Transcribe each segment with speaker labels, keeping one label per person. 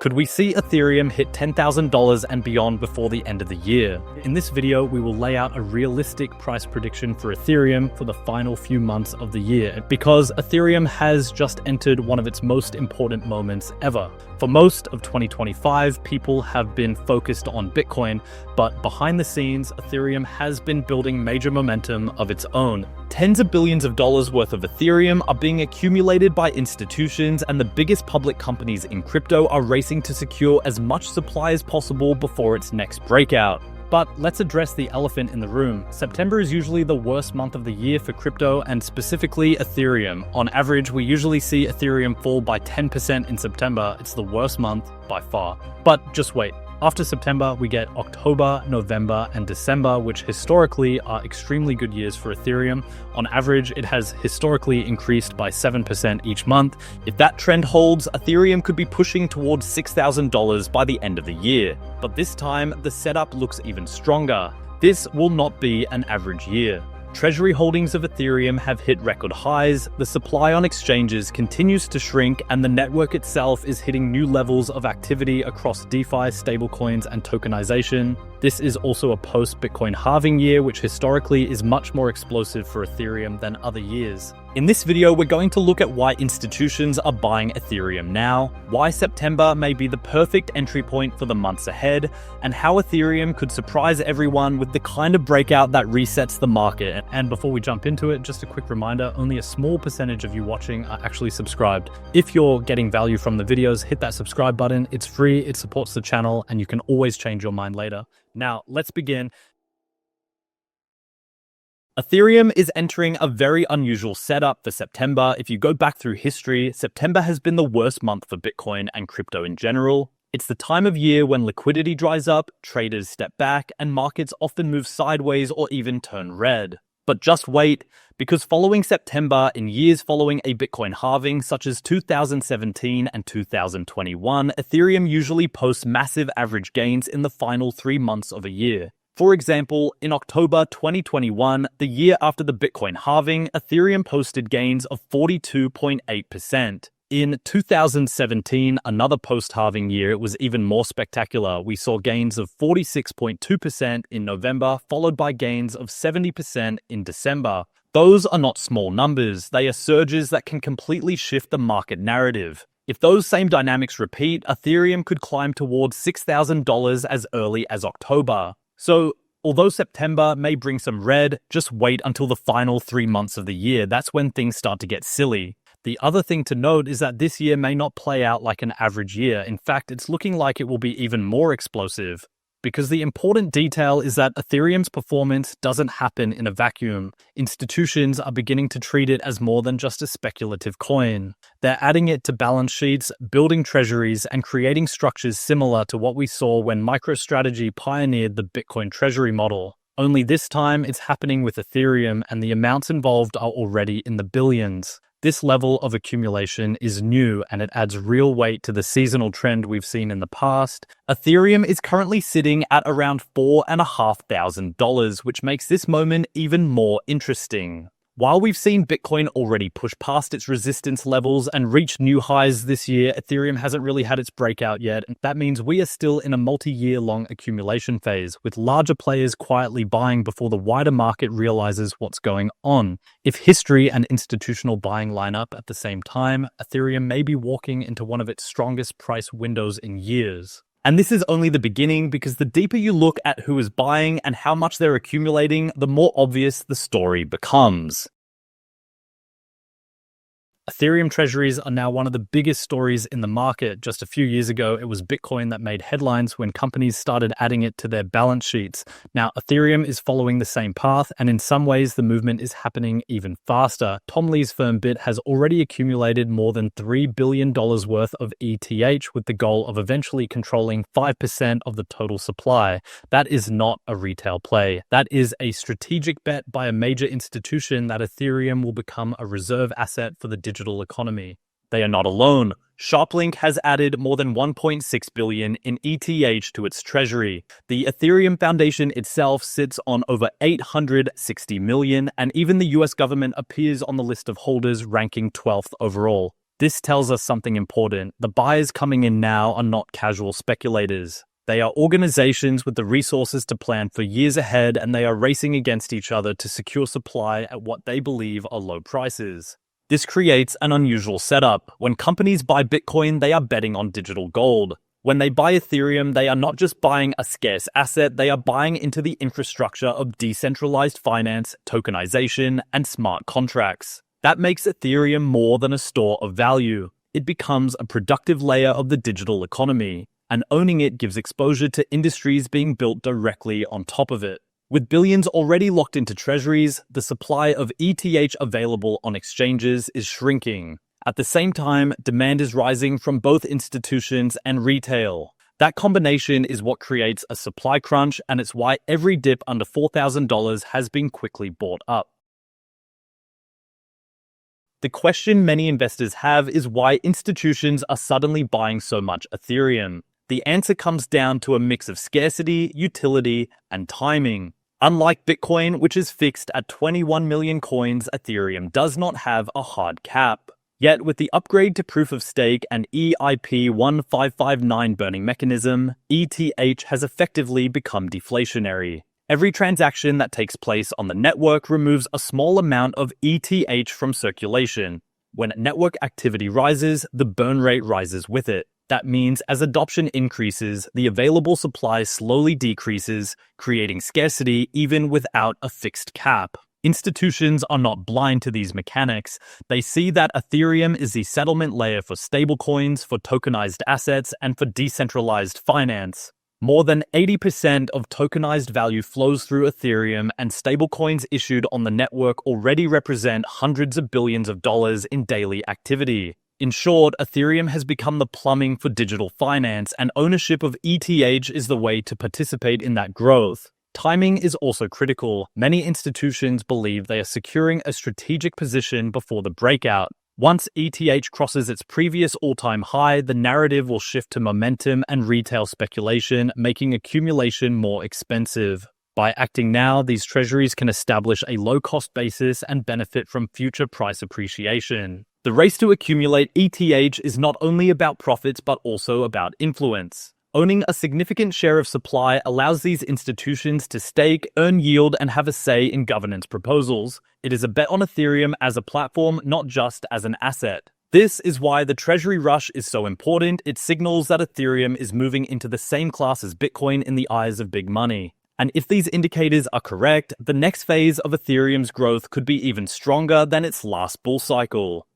Speaker 1: Could we see Ethereum hit $10,000 and beyond before the end of the year? In this video, we will lay out a realistic price prediction for Ethereum for the final few months of the year, because Ethereum has just entered one of its most important moments ever. For most of 2025, people have been focused on Bitcoin, but behind the scenes, Ethereum has been building major momentum of its own. Tens of billions of dollars worth of Ethereum are being accumulated by institutions, and the biggest public companies in crypto are racing to secure as much supply as possible before its next breakout. But let's address the elephant in the room. September is usually the worst month of the year for crypto, and specifically Ethereum. On average, we usually see Ethereum fall by 10% in September. It's the worst month by far. But just wait. After September, we get October, November, and December, which historically are extremely good years for Ethereum. On average, it has historically increased by 7% each month. If that trend holds, Ethereum could be pushing towards $6,000 by the end of the year. But this time, the setup looks even stronger. This will not be an average year. Treasury holdings of Ethereum have hit record highs, the supply on exchanges continues to shrink, and the network itself is hitting new levels of activity across DeFi, stablecoins, and tokenization. This is also a post-Bitcoin halving year, which historically is much more explosive for Ethereum than other years. In this video, we're going to look at why institutions are buying Ethereum now, why September may be the perfect entry point for the months ahead, and how Ethereum could surprise everyone with the kind of breakout that resets the market. And before we jump into it, just a quick reminder, only a small percentage of you watching are actually subscribed. If you're getting value from the videos, hit that subscribe button. It's free, it supports the channel, and you can always change your mind later. Now, let's begin. Ethereum is entering a very unusual setup for September. If you go back through history, September has been the worst month for Bitcoin and crypto in general. It's the time of year when liquidity dries up, traders step back, and markets often move sideways or even turn red. But just wait, because following September, in years following a Bitcoin halving such as 2017 and 2021, Ethereum usually posts massive average gains in the final 3 months of a year. For example, in October 2021, the year after the Bitcoin halving, Ethereum posted gains of 42.8%. In 2017, another post-halving year, it was even more spectacular. We saw gains of 46.2% in November, followed by gains of 70% in December. Those are not small numbers. They are surges that can completely shift the market narrative. If those same dynamics repeat, Ethereum could climb towards $6,000 as early as October. So, although September may bring some red, just wait until the final 3 months of the year. That's when things start to get silly. The other thing to note is that this year may not play out like an average year. In fact, it's looking like it will be even more explosive. Because the important detail is that Ethereum's performance doesn't happen in a vacuum. Institutions are beginning to treat it as more than just a speculative coin. They're adding it to balance sheets, building treasuries, and creating structures similar to what we saw when MicroStrategy pioneered the Bitcoin treasury model. Only this time, it's happening with Ethereum, and the amounts involved are already in the billions. This level of accumulation is new, and it adds real weight to the seasonal trend we've seen in the past. Ethereum is currently sitting at around $4,500, which makes this moment even more interesting. While we've seen Bitcoin already push past its resistance levels and reach new highs this year, Ethereum hasn't really had its breakout yet. That means we are still in a multi-year long accumulation phase, with larger players quietly buying before the wider market realizes what's going on. If history and institutional buying line up at the same time, Ethereum may be walking into one of its strongest price windows in years. And this is only the beginning, because the deeper you look at who is buying and how much they're accumulating, the more obvious the story becomes. Ethereum treasuries are now one of the biggest stories in the market. Just a few years ago, it was Bitcoin that made headlines when companies started adding it to their balance sheets. Now, Ethereum is following the same path, and in some ways, the movement is happening even faster. Tom Lee's firm Bit has already accumulated more than $3 billion worth of ETH, with the goal of eventually controlling 5% of the total supply. That is not a retail play. That is a strategic bet by a major institution that Ethereum will become a reserve asset for the digital economy. They are not alone. SharpLink has added more than 1.6 billion in ETH to its treasury. The Ethereum Foundation itself sits on over 860 million, and even the US government appears on the list of holders, ranking 12th overall. This tells us something important. The buyers coming in now are not casual speculators. They are organizations with the resources to plan for years ahead, and they are racing against each other to secure supply at what they believe are low prices. This creates an unusual setup. When companies buy Bitcoin, they are betting on digital gold. When they buy Ethereum, they are not just buying a scarce asset, they are buying into the infrastructure of decentralized finance, tokenization, and smart contracts. That makes Ethereum more than a store of value. It becomes a productive layer of the digital economy, and owning it gives exposure to industries being built directly on top of it. With billions already locked into treasuries, the supply of ETH available on exchanges is shrinking. At the same time, demand is rising from both institutions and retail. That combination is what creates a supply crunch, and it's why every dip under $4,000 has been quickly bought up. The question many investors have is why institutions are suddenly buying so much Ethereum. The answer comes down to a mix of scarcity, utility, and timing. Unlike Bitcoin, which is fixed at 21 million coins, Ethereum does not have a hard cap. Yet with the upgrade to proof of stake and EIP 1559 burning mechanism, ETH has effectively become deflationary. Every transaction that takes place on the network removes a small amount of ETH from circulation. When network activity rises, the burn rate rises with it. That means as adoption increases, the available supply slowly decreases, creating scarcity even without a fixed cap. Institutions are not blind to these mechanics. They see that Ethereum is the settlement layer for stablecoins, for tokenized assets, and for decentralized finance. More than 80% of tokenized value flows through Ethereum, and stablecoins issued on the network already represent hundreds of billions of dollars in daily activity. In short, Ethereum has become the plumbing for digital finance, and ownership of ETH is the way to participate in that growth. Timing is also critical. Many institutions believe they are securing a strategic position before the breakout. Once ETH crosses its previous all-time high, the narrative will shift to momentum and retail speculation, making accumulation more expensive. By acting now, these treasuries can establish a low-cost basis and benefit from future price appreciation. The race to accumulate ETH is not only about profits but also about influence. Owning a significant share of supply allows these institutions to stake, earn yield, and have a say in governance proposals. It is a bet on Ethereum as a platform, not just as an asset. This is why the treasury rush is so important. It signals that Ethereum is moving into the same class as Bitcoin in the eyes of big money. And if these indicators are correct, the next phase of Ethereum's growth could be even stronger than its last bull cycle.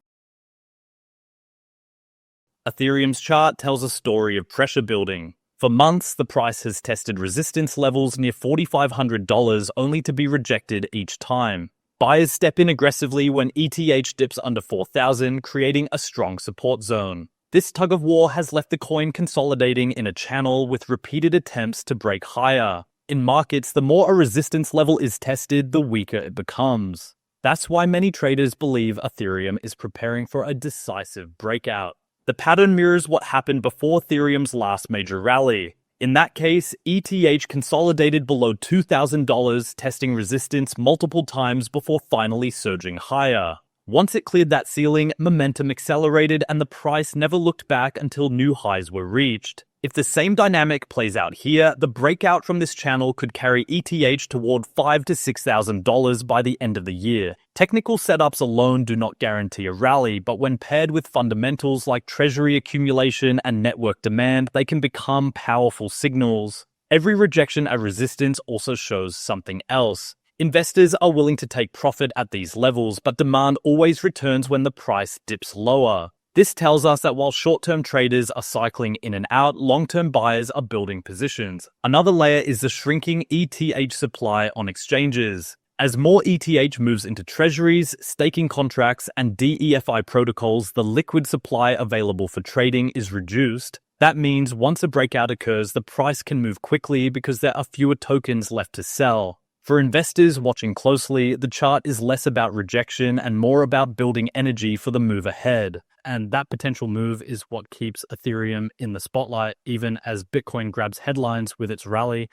Speaker 1: Ethereum's chart tells a story of pressure building. For months, the price has tested resistance levels near $4,500 only to be rejected each time. Buyers step in aggressively when ETH dips under 4,000, creating a strong support zone. This tug of war has left the coin consolidating in a channel with repeated attempts to break higher. In markets, the more a resistance level is tested, the weaker it becomes. That's why many traders believe Ethereum is preparing for a decisive breakout. The pattern mirrors what happened before Ethereum's last major rally. In that case, ETH consolidated below $2,000, testing resistance multiple times before finally surging higher. Once it cleared that ceiling, momentum accelerated and the price never looked back until new highs were reached. If the same dynamic plays out here, the breakout from this channel could carry ETH toward $5,000 to $6,000 by the end of the year. Technical setups alone do not guarantee a rally, but when paired with fundamentals like treasury accumulation and network demand, they can become powerful signals. Every rejection at resistance also shows something else. Investors are willing to take profit at these levels, but demand always returns when the price dips lower. This tells us that while short-term traders are cycling in and out, long-term buyers are building positions. Another layer is the shrinking ETH supply on exchanges. As more ETH moves into treasuries, staking contracts, and DeFi protocols, the liquid supply available for trading is reduced. That means once a breakout occurs, the price can move quickly because there are fewer tokens left to sell. For investors watching closely, the chart is less about rejection and more about building energy for the move ahead. And that potential move is what keeps Ethereum in the spotlight, even as Bitcoin grabs headlines with its rally.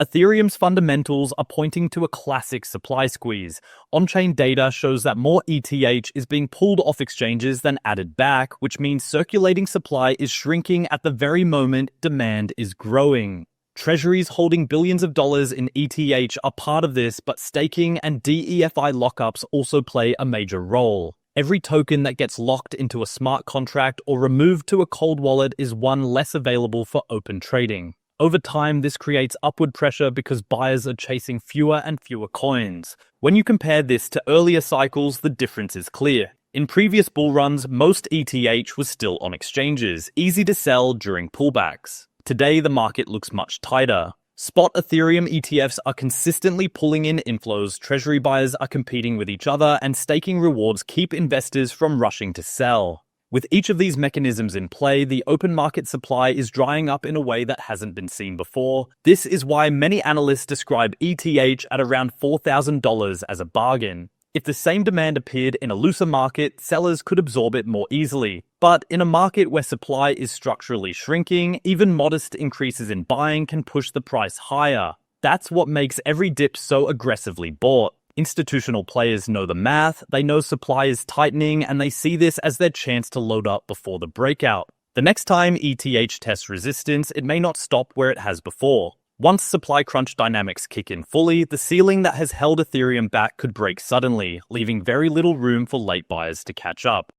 Speaker 1: Ethereum's fundamentals are pointing to a classic supply squeeze. On-chain data shows that more ETH is being pulled off exchanges than added back, which means circulating supply is shrinking at the very moment demand is growing. Treasuries holding billions of dollars in ETH are part of this, but staking and DEFI lockups also play a major role. Every token that gets locked into a smart contract or removed to a cold wallet is one less available for open trading. Over time, this creates upward pressure because buyers are chasing fewer and fewer coins. When you compare this to earlier cycles, the difference is clear. In previous bull runs, most ETH was still on exchanges, easy to sell during pullbacks. Today, the market looks much tighter. Spot Ethereum ETFs are consistently pulling in inflows, treasury buyers are competing with each other, and staking rewards keep investors from rushing to sell. With each of these mechanisms in play, the open market supply is drying up in a way that hasn't been seen before. This is why many analysts describe ETH at around $4,000 as a bargain. If the same demand appeared in a looser market, sellers could absorb it more easily. But in a market where supply is structurally shrinking, even modest increases in buying can push the price higher. That's what makes every dip so aggressively bought. Institutional players know the math, they know supply is tightening, and they see this as their chance to load up before the breakout. The next time ETH tests resistance, it may not stop where it has before. Once supply crunch dynamics kick in fully, the ceiling that has held Ethereum back could break suddenly, leaving very little room for late buyers to catch up.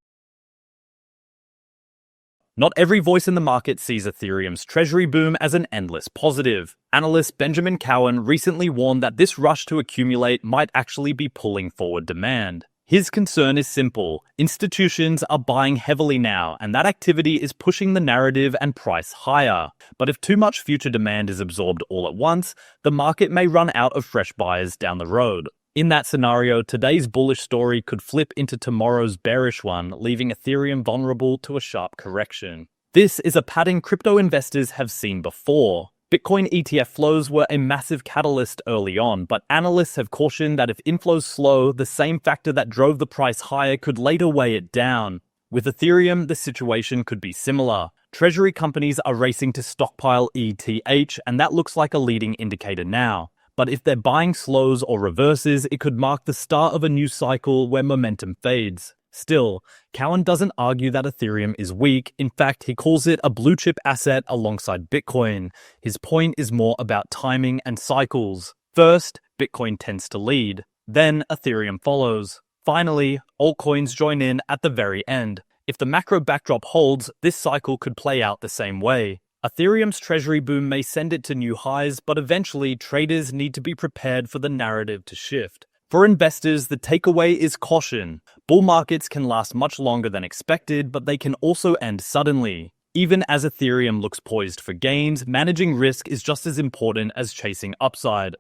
Speaker 1: Not every voice in the market sees Ethereum's treasury boom as an endless positive. Analyst Benjamin Cowan recently warned that this rush to accumulate might actually be pulling forward demand. His concern is simple. Institutions are buying heavily now, and that activity is pushing the narrative and price higher. But if too much future demand is absorbed all at once, the market may run out of fresh buyers down the road. In that scenario, today's bullish story could flip into tomorrow's bearish one, leaving Ethereum vulnerable to a sharp correction. This is a pattern crypto investors have seen before. Bitcoin ETF flows were a massive catalyst early on, but analysts have cautioned that if inflows slow, the same factor that drove the price higher could later weigh it down. With Ethereum, the situation could be similar. Treasury companies are racing to stockpile ETH, and that looks like a leading indicator now. But if their buying slows or reverses, it could mark the start of a new cycle where momentum fades. Still, Cowan doesn't argue that Ethereum is weak. In fact, he calls it a blue-chip asset alongside Bitcoin. His point is more about timing and cycles. First, Bitcoin tends to lead. Then, Ethereum follows. Finally, altcoins join in at the very end. If the macro backdrop holds, this cycle could play out the same way. Ethereum's treasury boom may send it to new highs, but eventually traders need to be prepared for the narrative to shift. For investors, the takeaway is caution. Bull markets can last much longer than expected, but they can also end suddenly. Even as Ethereum looks poised for gains, managing risk is just as important as chasing upside.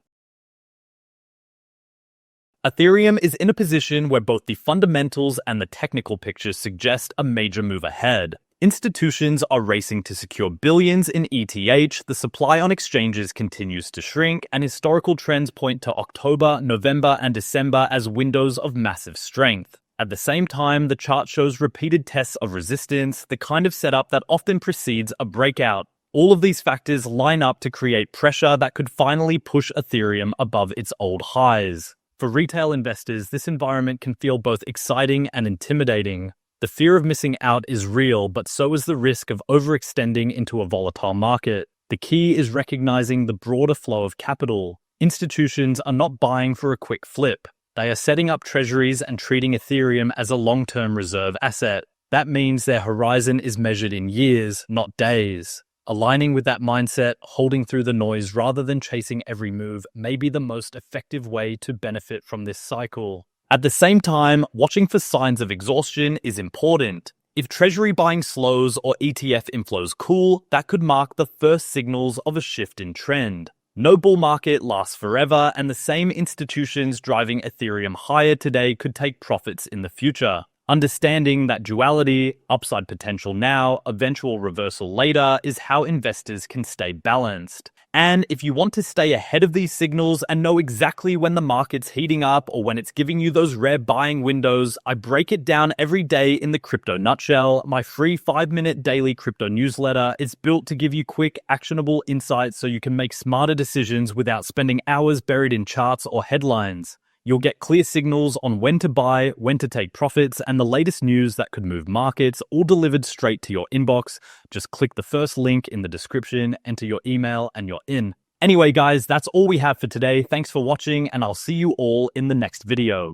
Speaker 1: Ethereum is in a position where both the fundamentals and the technical picture suggest a major move ahead. Institutions are racing to secure billions in ETH, the supply on exchanges continues to shrink, and historical trends point to October, November, and December as windows of massive strength. At the same time, the chart shows repeated tests of resistance, the kind of setup that often precedes a breakout. All of these factors line up to create pressure that could finally push Ethereum above its old highs. For retail investors, this environment can feel both exciting and intimidating. The fear of missing out is real, but so is the risk of overextending into a volatile market. The key is recognizing the broader flow of capital. Institutions are not buying for a quick flip. They are setting up treasuries and treating Ethereum as a long-term reserve asset. That means their horizon is measured in years, not days. Aligning with that mindset, holding through the noise rather than chasing every move may be the most effective way to benefit from this cycle. At the same time, watching for signs of exhaustion is important. If treasury buying slows or ETF inflows cool, that could mark the first signals of a shift in trend. No bull market lasts forever, and the same institutions driving Ethereum higher today could take profits in the future. Understanding that duality, upside potential now, eventual reversal later, is how investors can stay balanced. And if you want to stay ahead of these signals and know exactly when the market's heating up or when it's giving you those rare buying windows, I break it down every day in the Crypto Nutshell. My free 5-minute daily crypto newsletter is built to give you quick, actionable insights so you can make smarter decisions without spending hours buried in charts or headlines. You'll get clear signals on when to buy, when to take profits, and the latest news that could move markets, all delivered straight to your inbox. Just click the first link in the description, enter your email, and you're in. Anyway, guys, that's all we have for today. Thanks for watching, and I'll see you all in the next video.